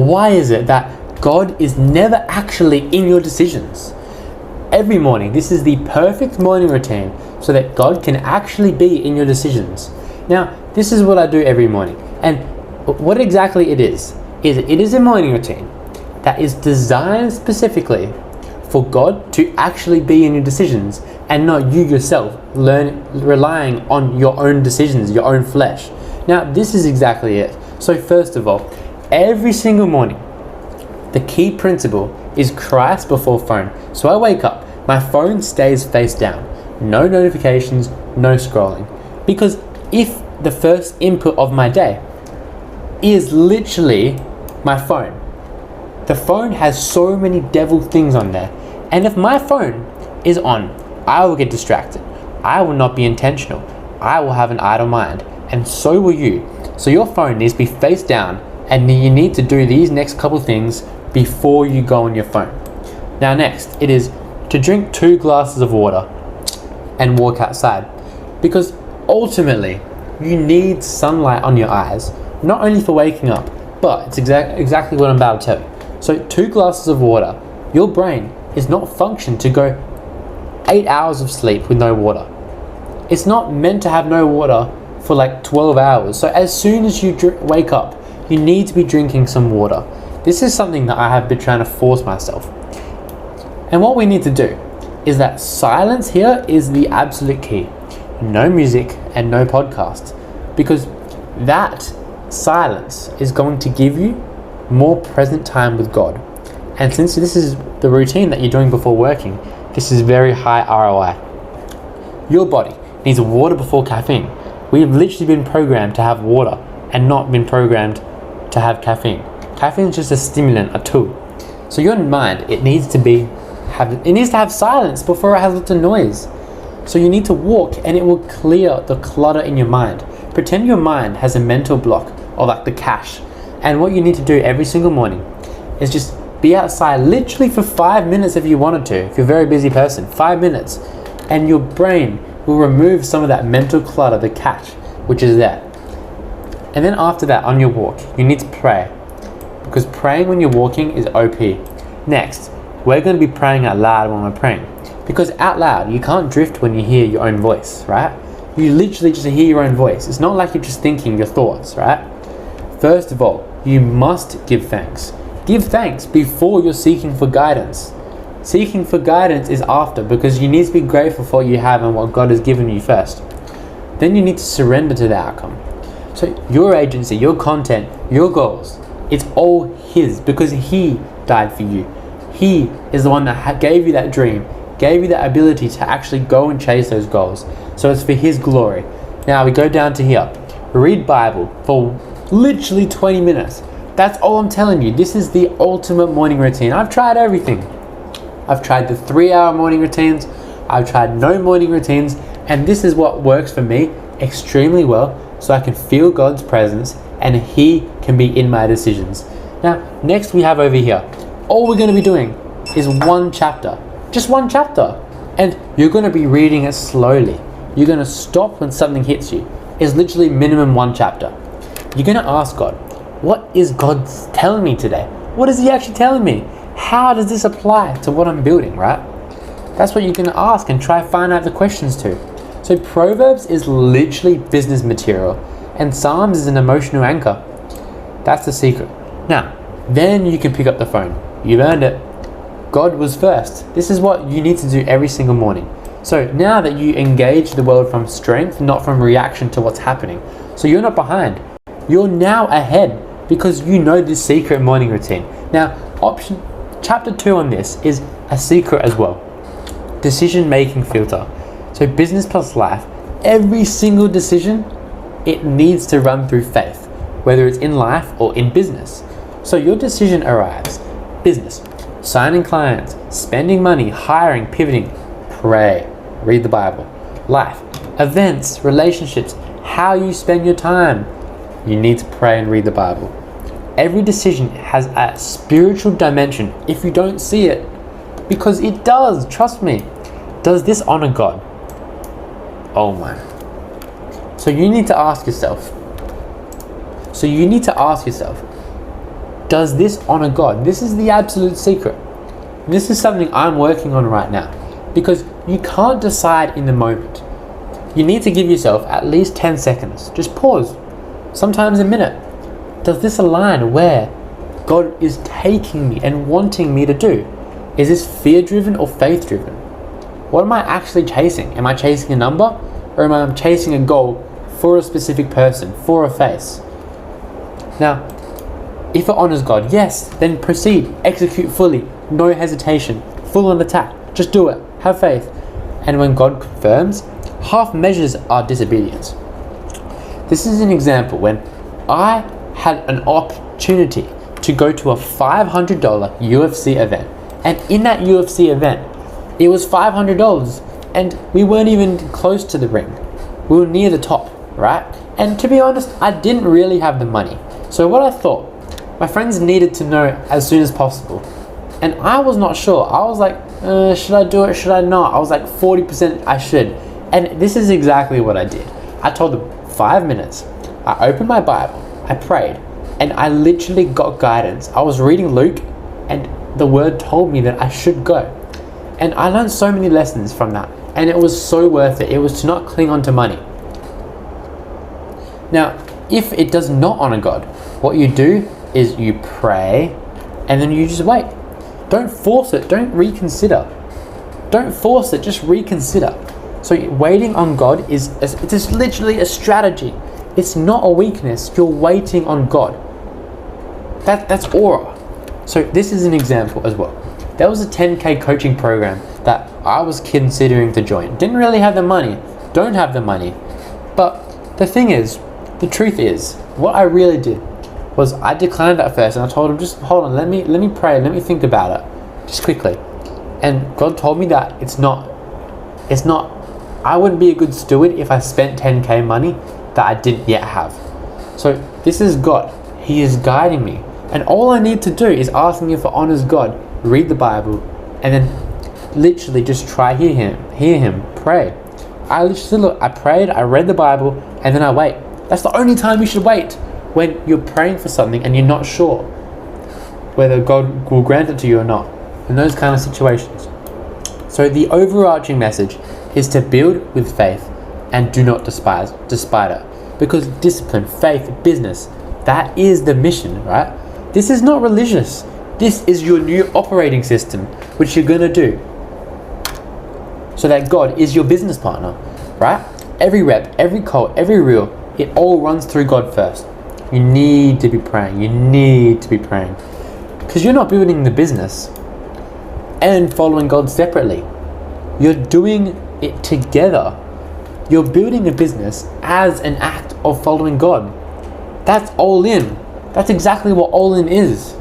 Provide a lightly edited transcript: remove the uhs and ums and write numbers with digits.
why is it that God is never actually in your decisions? Every morning, this is the perfect morning routine so that God can actually be in your decisions. Now, this is what I do every morning. And what exactly it is a morning routine that is designed specifically for God to actually be in your decisions and not you yourself relying on your own decisions, your own flesh. Now, this is exactly it. So first of all, every single morning, the key principle is Christ before phone. So I wake up, my phone stays face down. No notifications, no scrolling. Because if the first input of my day is literally my phone, the phone has so many devil things on there. And if my phone is on, I will get distracted. I will not be intentional. I will have an idle mind. And so will you. So your phone needs to be face down, and you need to do these next couple things before you go on your phone. Now next, it is to drink 2 glasses of water and walk outside. Because ultimately, you need sunlight on your eyes, not only for waking up, but it's exactly what I'm about to tell you. So 2 glasses of water, your brain is not functioned to go 8 hours of sleep with no water. It's not meant to have no water for like 12 hours. So as soon as you wake up, you need to be drinking some water. This is something that I have been trying to force myself. And what we need to do is that silence here is the absolute key. No music and no podcast. Because that silence is going to give you more present time with God. And since this is the routine that you're doing before working, this is very high ROI. Your body needs water before caffeine. We've literally been programmed to have water and not been programmed to have caffeine. Caffeine is just a stimulant, a tool. So your mind, it needs to have silence before it has lots of noise. So you need to walk and it will clear the clutter in your mind. Pretend your mind has a mental block or like the cache. And what you need to do every single morning is just be outside literally for 5 minutes if you wanted to. If you're a very busy person, 5 minutes. And your brain will remove some of that mental clutter, the cache, which is there. And then after that, on your walk, you need to pray. Because praying when you're walking is OP. Next, we're going to be praying out loud when we're praying. Because out loud, you can't drift when you hear your own voice, right? You literally just hear your own voice. It's not like you're just thinking your thoughts, right? First of all, you must give thanks. Give thanks before you're seeking for guidance. Seeking for guidance is after, because you need to be grateful for what you have and what God has given you first. Then you need to surrender to the outcome. So your agency, your content, your goals, it's all His, because He died for you. He is the one that gave you that dream, gave you that ability to actually go and chase those goals. So it's for His glory. Now we go down to here. Read Bible for literally 20 minutes. That's all I'm telling you. This is the ultimate morning routine. I've tried everything. I've tried the 3-hour morning routines. I've tried no morning routines. And this is what works for me extremely well, so I can feel God's presence and He can be in my decisions. Now, next we have over here, all we're going to be doing is 1 chapter. Just 1 chapter. And you're going to be reading it slowly. You're going to stop when something hits you. It's literally minimum 1 chapter. You're going to ask God, what is God telling me today? What is He actually telling me? How does this apply to what I'm building, right? That's what you're going to ask and try to find out the questions to. So Proverbs is literally business material, and Psalms is an emotional anchor. That's the secret. Now, then you can pick up the phone. You've earned it. God was first. This is what you need to do every single morning. So now that you engage the world from strength, not from reaction to what's happening. So you're not behind. You're now ahead because you know this secret morning routine. Now, chapter 2 on this is a secret as well. Decision-making filter. So business plus life, every single decision, it needs to run through faith, whether it's in life or in business. So your decision arrives. Business, signing clients, spending money, hiring, pivoting, pray, read the Bible. Life, events, relationships, how you spend your time. You need to pray and read the Bible. Every decision has a spiritual dimension if you don't see it, because it does, trust me. Does this honor God? Oh my. So you need to ask yourself, Does this honor God? This is the absolute secret. This is something I'm working on right now, because you can't decide in the moment. You need to give yourself at least 10 seconds. Just pause, sometimes a minute. Does this align where God is taking me and wanting me to do? Is this fear-driven or faith-driven? What am I actually chasing? Am I chasing a number, or am I chasing a goal for a specific person, for a face? Now, if it honors God, yes, then proceed, execute fully, no hesitation, full on attack. Just do it, have faith. And when God confirms, half measures are disobedience. This is an example when I had an opportunity to go to a $500 UFC event, and in that UFC event, it was $500, and we weren't even close to the ring. We were near the top, right? And to be honest, I didn't really have the money. So what I thought, my friends needed to know as soon as possible. And I was not sure. I was like, should I do it? Should I not? I was like 40% I should. And this is exactly what I did. I told them 5 minutes. I opened my Bible, I prayed, and I literally got guidance. I was reading Luke, and the word told me that I should go. And I learned so many lessons from that. And it was so worth it. It was to not cling on to money. Now, if it does not honor God, what you do is you pray, and then you just wait. Don't force it. Don't reconsider. Don't force it. Just reconsider. So waiting on God it's literally a strategy. It's not a weakness. You're waiting on God. That's aura. So this is an example as well. There was a 10K coaching program that I was considering to join. Didn't really have the money. Don't have the money. But the truth is, what I really did was I declined at first, and I told him, just hold on, let me pray, let me think about it, just quickly. And God told me that it's not, I wouldn't be a good steward if I spent 10K money that I didn't yet have. So this is God. He is guiding me. And all I need to do is ask Him if it honors God, read the Bible, and then literally just hear Him, pray. I prayed, I read the Bible, and then I wait. That's the only time you should wait, when you're praying for something and you're not sure whether God will grant it to you or not, in those kind of situations. So the overarching message is to build with faith and do not despise it. Because discipline, faith, business, that is the mission, right? This is not religious. This is your new operating system, which you're going to do. So that God is your business partner, right? Every rep, every call, every reel, it all runs through God first. You need to be praying. Because you're not building the business and following God separately. You're doing it together. You're building a business as an act of following God. That's all in. That's exactly what all in is.